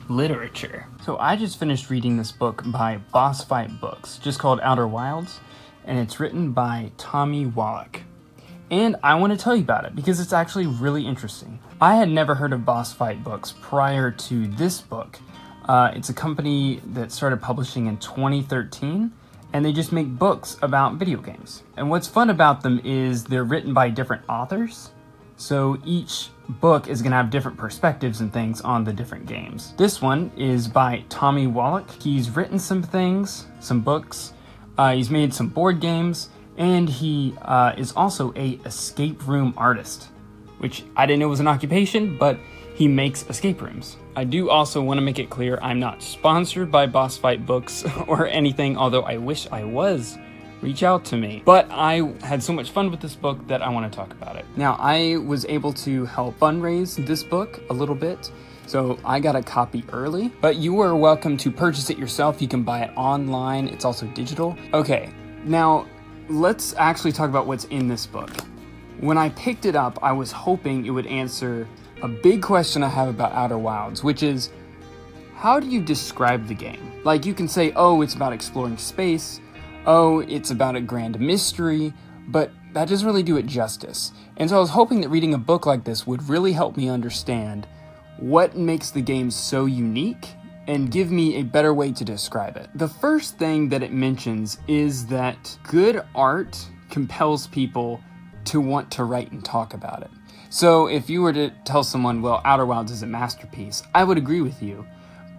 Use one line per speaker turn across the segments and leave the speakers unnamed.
literature. So I just finished reading this book by Boss Fight Books, just called Outer Wilds, and it's written by Tommy Wallach. And I want to tell you about it because it's actually really interesting. I had never heard of Boss Fight Books prior to this book. It's a company that started publishing in 2013, and they just make books about video games. And what's fun about them is they're written by different authors, so each book is going to have different perspectives and things on the different games. This one is by Tommy Wallach. He's written some things, some books, he's made some board games, and he is also a escape room artist, which I didn't know was an occupation, but he makes escape rooms. I do also want to make it clear I'm not sponsored by Boss Fight Books or anything, although I wish I was. Reach out to me. But I had so much fun with this book that I want to talk about it. Now, I was able to help fundraise this book a little bit, so I got a copy early, but you are welcome to purchase it yourself. You can buy it online. It's also digital. Okay, now let's actually talk about what's in this book. When I picked it up, I was hoping it would answer a big question I have about Outer Wilds, which is, how do you describe the game? Like, you can say, oh, it's about exploring space, oh, it's about a grand mystery, but that doesn't really do it justice. And so I was hoping that reading a book like this would really help me understand what makes the game so unique and give me a better way to describe it. The first thing that it mentions is that good art compels people to want to write and talk about it. So if you were to tell someone, well, Outer Wilds is a masterpiece, I would agree with you.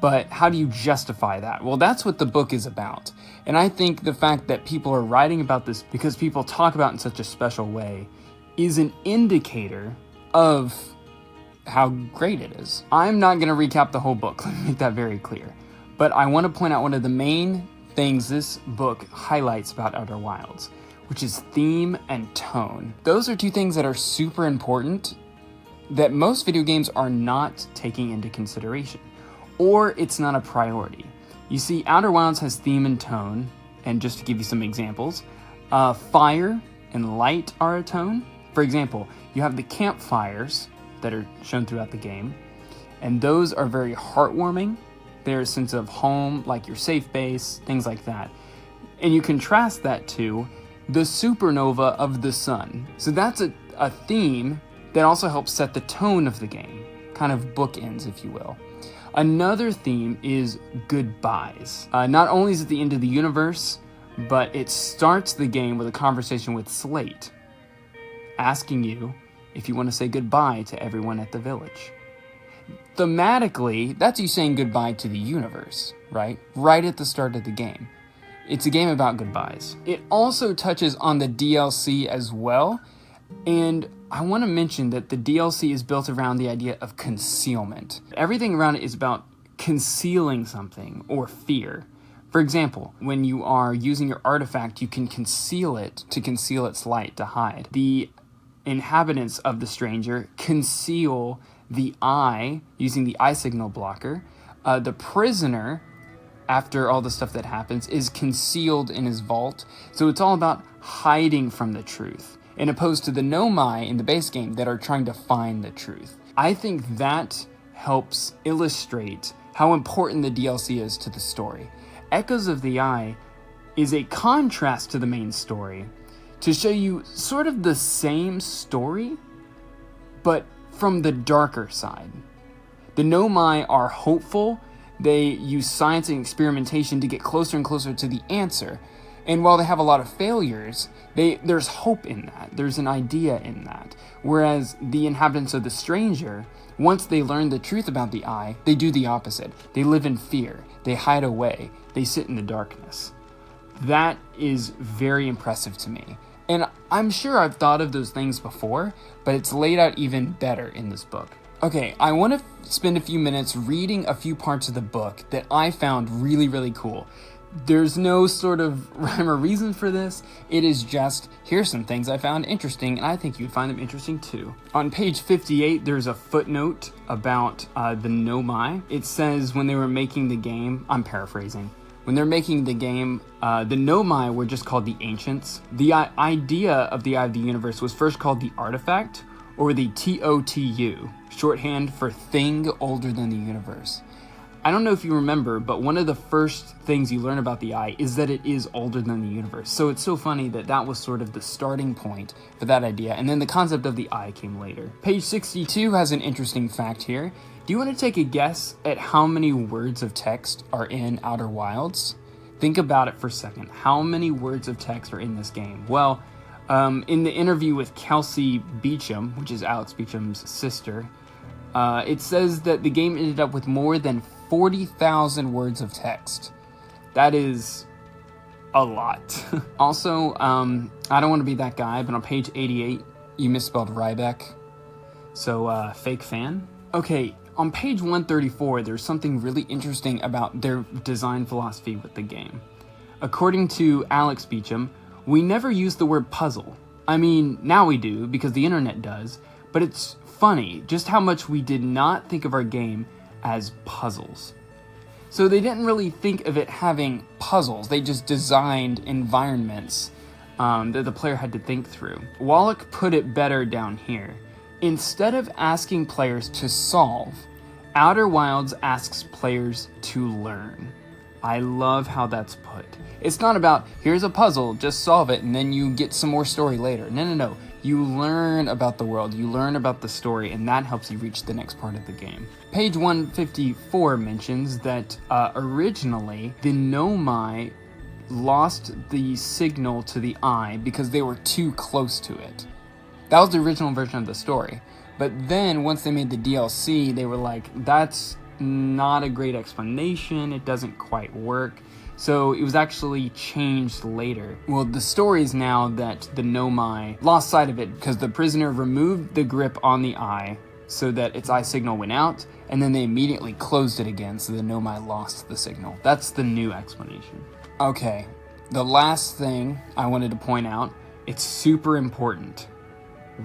But how do you justify that? Well, that's what the book is about. And I think the fact that people are writing about this because people talk about it in such a special way is an indicator of how great it is. I'm not going to recap the whole book, let me make that very clear. But I want to point out one of the main things this book highlights about Outer Wilds, which is theme and tone. Those are two things that are super important that most video games are not taking into consideration, or it's not a priority. You see, Outer Wilds has theme and tone, and just to give you some examples, fire and light are a tone. For example, you have the campfires that are shown throughout the game, and those are very heartwarming. They're a sense of home, like your safe base, things like that. And you contrast that to the supernova of the sun. So that's a theme that also helps set the tone of the game, kind of bookends, if you will. Another theme is goodbyes. Not only is it the end of the universe, but it starts the game with a conversation with Slate, asking you if you want to say goodbye to everyone at the village. Thematically, that's you saying goodbye to the universe, right? Right at the start of the game. It's a game about goodbyes. It also touches on the DLC as well, and I want to mention that the DLC is built around the idea of concealment. Everything around it is about concealing something or fear. For example, when you are using your artifact, you can conceal it to conceal its light, to hide. The inhabitants of the stranger conceal the eye using the eye signal blocker. The prisoner, after all the stuff that happens, is concealed in his vault. So it's all about hiding from the truth, in opposed to the Nomai in the base game that are trying to find the truth. I think that helps illustrate how important the DLC is to the story. Echoes of the Eye is a contrast to the main story to show you sort of the same story, but from the darker side. The Nomai are hopeful. They use science and experimentation to get closer and closer to the answer. And while they have a lot of failures, there's hope in that. There's an idea in that. Whereas the inhabitants of the stranger, once they learn the truth about the eye, they do the opposite. They live in fear. They hide away. They sit in the darkness. That is very impressive to me. And I'm sure I've thought of those things before, but it's laid out even better in this book. Okay, I want to spend a few minutes reading a few parts of the book that I found really, really cool. There's no sort of rhyme or reason for this. It is just, here's some things I found interesting, and I think you'd find them interesting too. On page 58, there's a footnote about the Nomai. It says when they were making the game, I'm paraphrasing, when they're making the game, the Nomai were just called the Ancients. The idea of the Eye of the Universe was first called the Artifact, or the TOTU, shorthand for Thing Older Than the Universe. I don't know if you remember, but one of the first things you learn about the eye is that it is older than the universe. So it's so funny that that was sort of the starting point for that idea, and then the concept of the eye came later. Page 62 has an interesting fact here. Do you want to take a guess at how many words of text are in Outer Wilds? Think about it for a second. How many words of text are in this game? Well, in the interview with Kelsey Beecham, which is Alex Beecham's sister, it says that the game ended up with more than 40,000 words of text. That is a lot. Also, I don't want to be that guy, but on page 88, you misspelled Ryback. So, fake fan? Okay, on page 134, there's something really interesting about their design philosophy with the game. According to Alex Beecham, we never use the word puzzle. I mean, now we do, because the internet does, but it's funny just how much we did not think of our game as puzzles. So they didn't really think of it having puzzles, they just designed environments that the player had to think through. Wallach put it better down here. Instead of asking players to solve, Outer Wilds asks players to learn. I love how that's put. It's not about, here's a puzzle, just solve it, and then you get some more story later. No. You learn about the world, you learn about the story, and that helps you reach the next part of the game. Page 154 mentions that originally, the Nomai lost the signal to the eye because they were too close to it. That was the original version of the story. But then, once they made the DLC, they were like, that's not a great explanation, it doesn't quite work. So it was actually changed later. Well, the story is now that the Nomai lost sight of it because the prisoner removed the grip on the eye so that its eye signal went out, and then they immediately closed it again so the Nomai lost the signal. That's the new explanation. Okay, the last thing I wanted to point out, it's super important.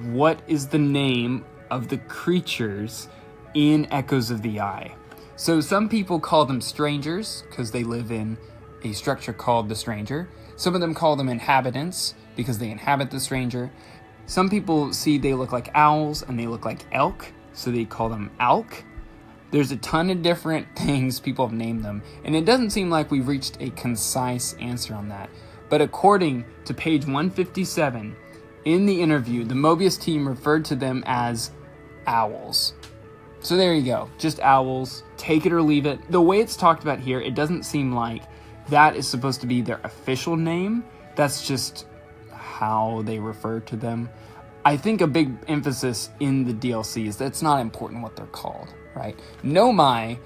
What is the name of the creatures in Echoes of the Eye? So some people call them strangers because they live in a structure called the Stranger. Some of them call them inhabitants because they inhabit the Stranger. Some people see they look like owls and they look like elk, so they call them Alk. There's a ton of different things people have named them, and it doesn't seem like we've reached a concise answer on that. But according to page 157, in the interview, the Mobius team referred to them as owls. So there you go, just owls, take it or leave it. The way it's talked about here, it doesn't seem like that is supposed to be their official name. That's just how they refer to them. I think a big emphasis in the DLC is that it's not important what they're called, right? Nomai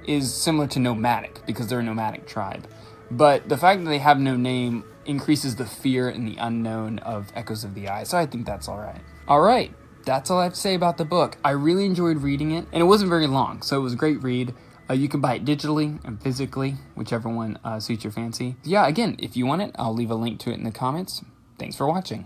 is similar to nomadic because they're a nomadic tribe. But the fact that they have no name increases the fear and the unknown of Echoes of the Eye, so I think that's alright. Alright, that's all I have to say about the book. I really enjoyed reading it, and it wasn't very long, so it was a great read. You can buy it digitally and physically, whichever one suits your fancy. Yeah, again, if you want it, I'll leave a link to it in the comments. Thanks for watching.